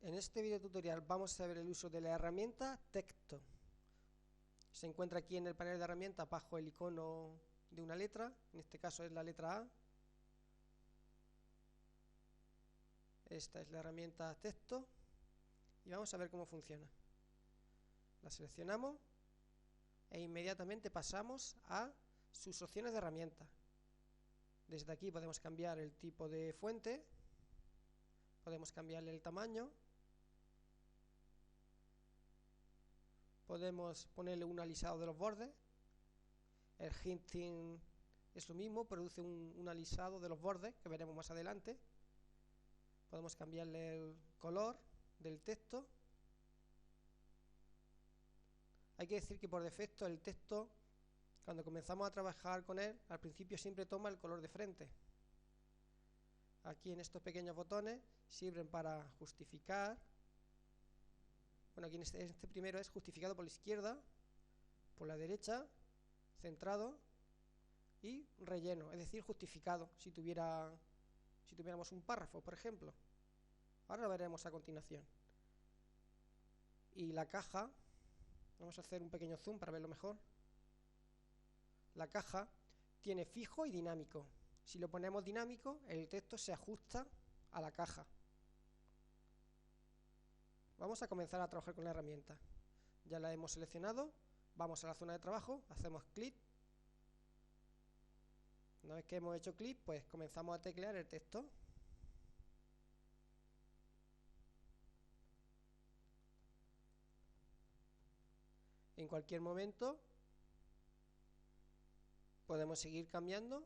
En este video tutorial vamos a ver el uso de la herramienta texto. Se encuentra aquí en el panel de herramientas bajo el icono de una letra, en este caso es la letra A. Esta es la herramienta texto y vamos a ver cómo funciona. La seleccionamos e inmediatamente pasamos a sus opciones de herramientas. Desde aquí podemos cambiar el tipo de fuente, podemos cambiarle el tamaño, podemos ponerle un alisado de los bordes. El hinting es lo mismo, produce un alisado de los bordes que veremos más adelante. Podemos cambiarle el color del texto. Hay que decir que por defecto el texto, cuando comenzamos a trabajar con él, al principio siempre toma el color de frente. Aquí en estos pequeños botones sirven para justificar. Bueno, aquí en este primero es justificado por la izquierda, por la derecha, centrado y relleno, es decir, justificado, si tuviéramos un párrafo, por ejemplo. Ahora lo veremos a continuación. Y la caja, vamos a hacer un pequeño zoom para verlo mejor. La caja tiene fijo y dinámico. Si lo ponemos dinámico, el texto se ajusta a la caja. Vamos a comenzar a trabajar con la herramienta. Ya la hemos seleccionado, vamos a la zona de trabajo, hacemos clic. Una vez que hemos hecho clic, pues comenzamos a teclear el texto. En cualquier momento podemos seguir cambiando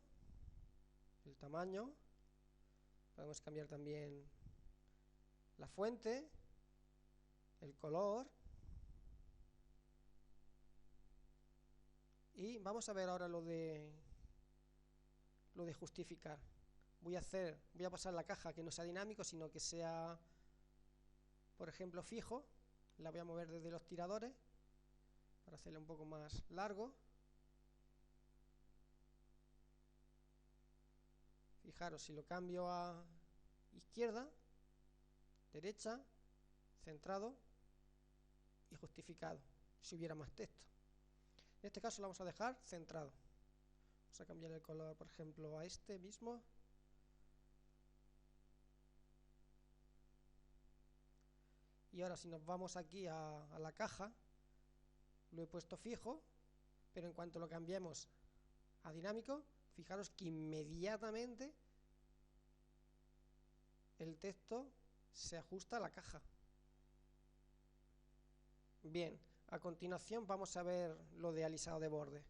el tamaño, podemos cambiar también la fuente, el color. Y vamos a ver ahora lo de justificar. Voy a pasar la caja que no sea dinámico, sino que sea, por ejemplo, fijo. La voy a mover desde los tiradores para hacerle un poco más largo. Fijaros, si lo cambio a izquierda, derecha, centrado y justificado, si hubiera más texto. En este caso lo vamos a dejar centrado. Vamos a cambiar el color, por ejemplo, a este mismo. Y ahora si nos vamos aquí a la caja, lo he puesto fijo, pero en cuanto lo cambiemos a dinámico, fijaros que inmediatamente el texto se ajusta a la caja. Bien, a continuación vamos a ver lo de alisado de borde.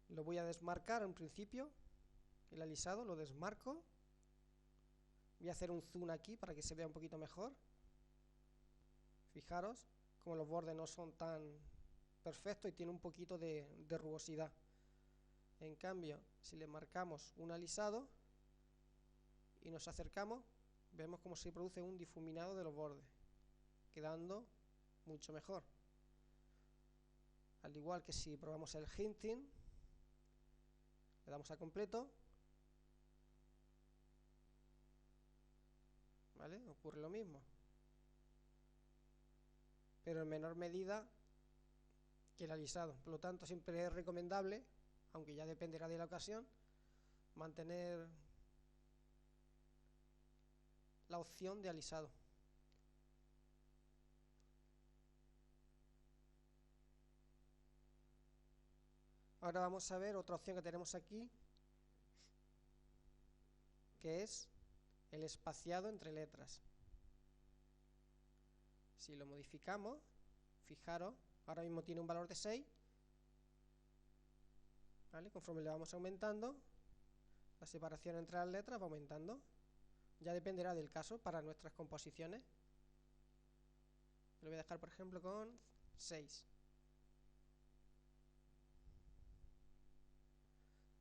Lo voy a desmarcar en principio, el alisado lo desmarco. Voy a hacer un zoom aquí para que se vea un poquito mejor. Fijaros como los bordes no son tan perfectos y tiene un poquito de rugosidad. En cambio, si le marcamos un alisado y nos acercamos, vemos cómo se produce un difuminado de los bordes, quedando mucho mejor. Al igual que si probamos el hinting, le damos a completo, ¿vale? Ocurre lo mismo, pero en menor medida que el alisado. Por lo tanto, siempre es recomendable, aunque ya dependerá de la ocasión, mantener la opción de alisado. Ahora vamos a ver otra opción que tenemos aquí, que es el espaciado entre letras. Si lo modificamos, fijaros, ahora mismo tiene un valor de 6, ¿vale? Conforme le vamos aumentando, la separación entre las letras va aumentando. Ya dependerá del caso para nuestras composiciones. Lo voy a dejar, por ejemplo, con 6.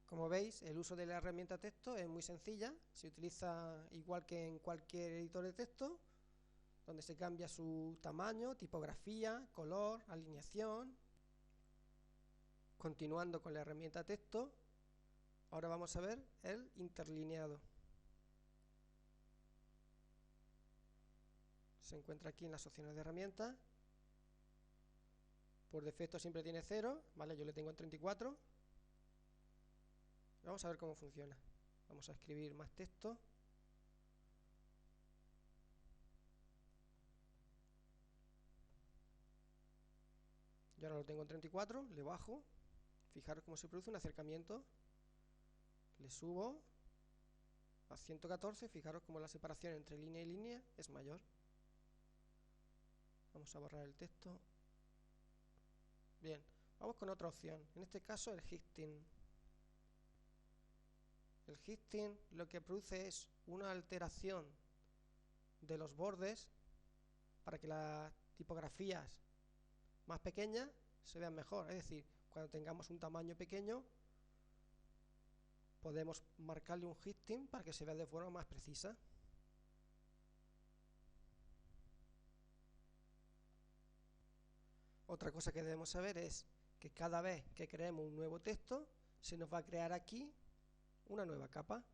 Como veis, el uso de la herramienta texto es muy sencilla, se utiliza igual que en cualquier editor de texto, donde se cambia su tamaño, tipografía, color, alineación. Continuando con la herramienta texto, ahora vamos a ver el interlineado. se encuentra aquí en las opciones de herramientas. Por defecto siempre tiene 0, ¿vale? Yo le tengo en 34. Vamos a ver cómo funciona. Vamos a escribir más texto. Yo ahora lo tengo en 34, le bajo. Fijaros cómo se produce un acercamiento. Le subo a 114, fijaros cómo la separación entre línea y línea es mayor. Vamos a borrar el texto. Bien, vamos con otra opción. En este caso el Hixting. El Hixting lo que produce es una alteración de los bordes para que las tipografías más pequeñas se vean mejor. Es decir, cuando tengamos un tamaño pequeño, podemos marcarle un Hixting para que se vea de forma más precisa. Otra cosa que debemos saber es que cada vez que creemos un nuevo texto, se nos va a crear aquí una nueva capa.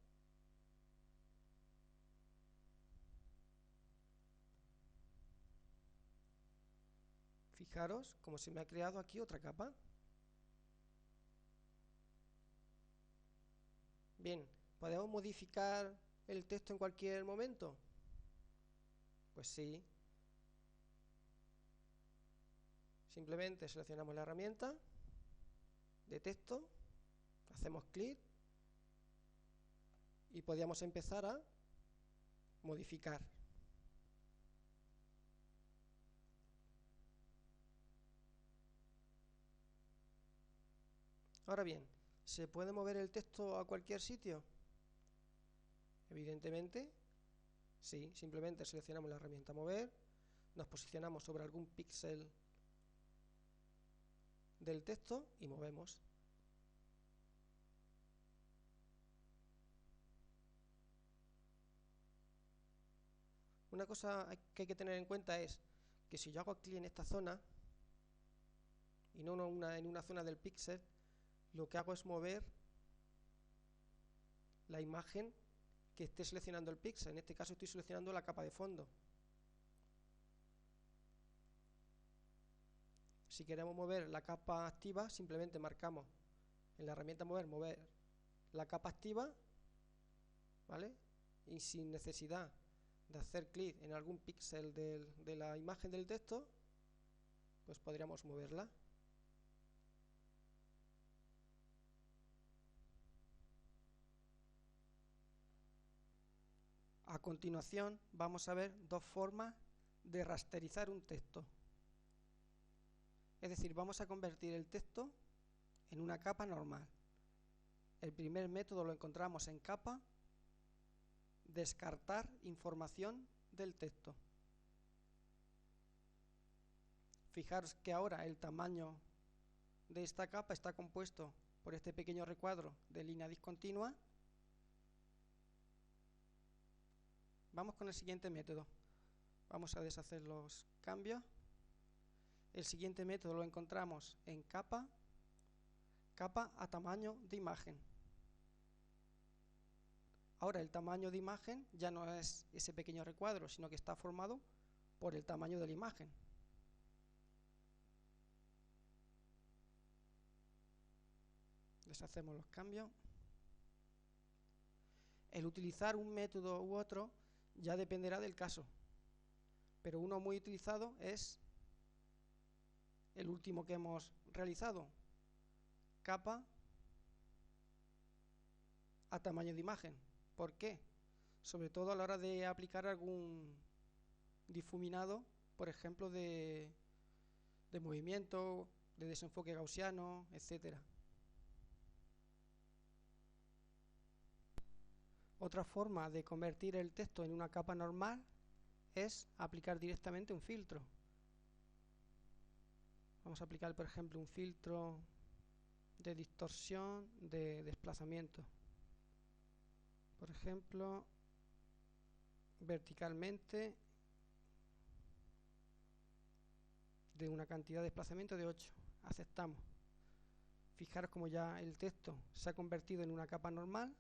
Fijaros cómo se me ha creado aquí otra capa. Bien, ¿podemos modificar el texto en cualquier momento? Pues sí. Simplemente seleccionamos la herramienta de texto, hacemos clic y podríamos empezar a modificar. Ahora bien, ¿se puede mover el texto a cualquier sitio? Evidentemente, sí. Simplemente seleccionamos la herramienta mover, nos posicionamos sobre algún píxel del texto y movemos. Una cosa que hay que tener en cuenta es que si yo hago clic en esta zona y no en una zona del píxel, lo que hago es mover la imagen que esté seleccionando el píxel. En este caso estoy seleccionando la capa de fondo. Si queremos mover la capa activa, simplemente marcamos en la herramienta mover la capa activa, ¿vale? Y sin necesidad de hacer clic en algún píxel de la imagen del texto, pues podríamos moverla. A continuación vamos a ver dos formas de rasterizar un texto. Es decir, vamos a convertir el texto en una capa normal. El primer método lo encontramos en capa, descartar información del texto. Fijaros que ahora el tamaño de esta capa está compuesto por este pequeño recuadro de línea discontinua. Vamos con el siguiente método. Vamos a deshacer los cambios. El siguiente método lo encontramos en capa, capa a tamaño de imagen. Ahora el tamaño de imagen ya no es ese pequeño recuadro, sino que está formado por el tamaño de la imagen. Deshacemos los cambios. El utilizar un método u otro ya dependerá del caso, pero uno muy utilizado es el último que hemos realizado, capa a tamaño de imagen. ¿Por qué? Sobre todo a la hora de aplicar algún difuminado, por ejemplo, de movimiento, de desenfoque gaussiano, etcétera. Otra forma de convertir el texto en una capa normal es aplicar directamente un filtro. Vamos a aplicar, por ejemplo, un filtro de distorsión de desplazamiento. Por ejemplo, verticalmente de una cantidad de desplazamiento de 8. Aceptamos. Fijaros como ya el texto se ha convertido en una capa normal.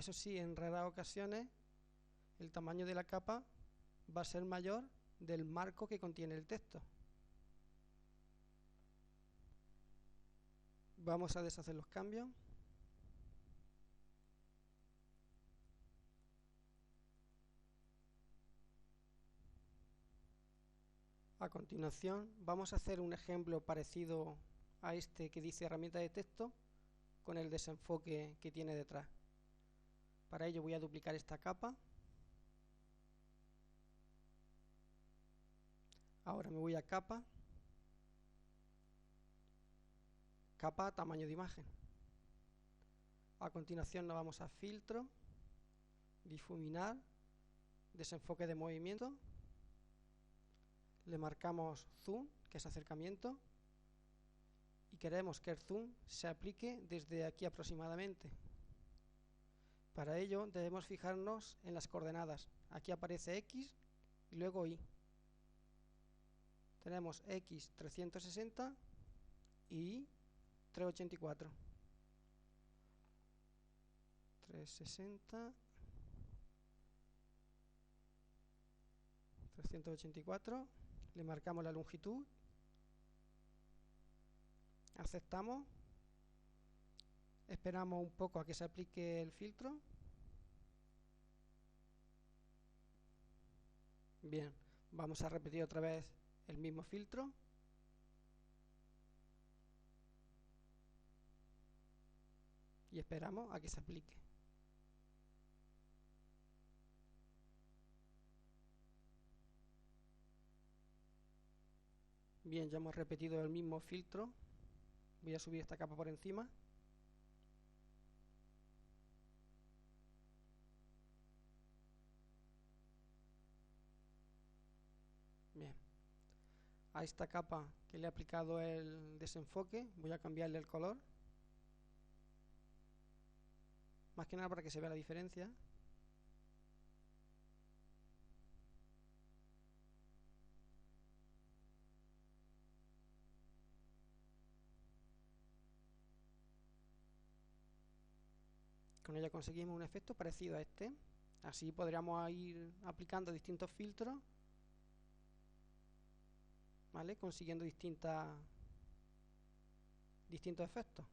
Eso sí, en raras ocasiones el tamaño de la capa va a ser mayor del marco que contiene el texto. Vamos a deshacer los cambios. A continuación vamos a hacer un ejemplo parecido a este que dice herramienta de texto con el desenfoque que tiene detrás. Para ello voy a duplicar esta capa. Ahora me voy a capa, tamaño de imagen. A continuación nos vamos a filtro, difuminar, desenfoque de movimiento. Le marcamos zoom, que es acercamiento, y queremos que el zoom se aplique desde aquí aproximadamente. Para ello debemos fijarnos en las coordenadas. Aquí aparece X y luego Y. Tenemos X 360 y Y 384. 360, 384. Le marcamos la longitud, aceptamos, esperamos un poco a que se aplique el filtro. Bien, vamos a repetir otra vez el mismo filtro. Y esperamos a que se aplique. Bien, ya hemos repetido el mismo filtro. Voy a subir esta capa por encima. Bien. A esta capa que le he aplicado el desenfoque, voy a cambiarle el color. Más que nada para que se vea la diferencia. Con ella conseguimos un efecto parecido a este. Así podríamos ir aplicando distintos filtros, ¿vale? Consiguiendo distintos efectos.